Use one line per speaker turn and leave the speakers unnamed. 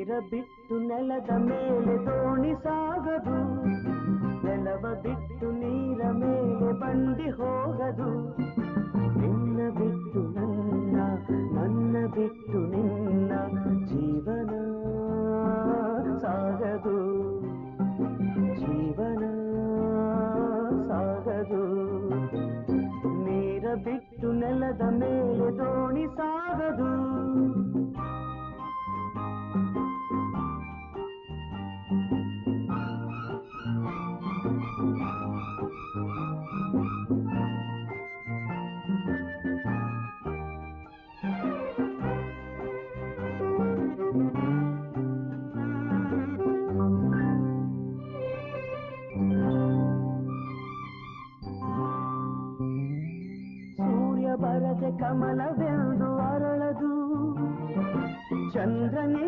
ನೀರ ಬಿಟ್ಟು ನೆಲದ ಮೇಲೆ ದೋಣಿ ಸಾಗದು, ನೆಲವ ಬಿಟ್ಟು ನೀರ ಮೇಲೆ ಬಂಡಿ ಹೋಗದು. ನಿನ್ನ ಬಿಟ್ಟು ನನ್ನ, ನನ್ನ ಬಿಟ್ಟು ನಿನ್ನ, ಜೀವ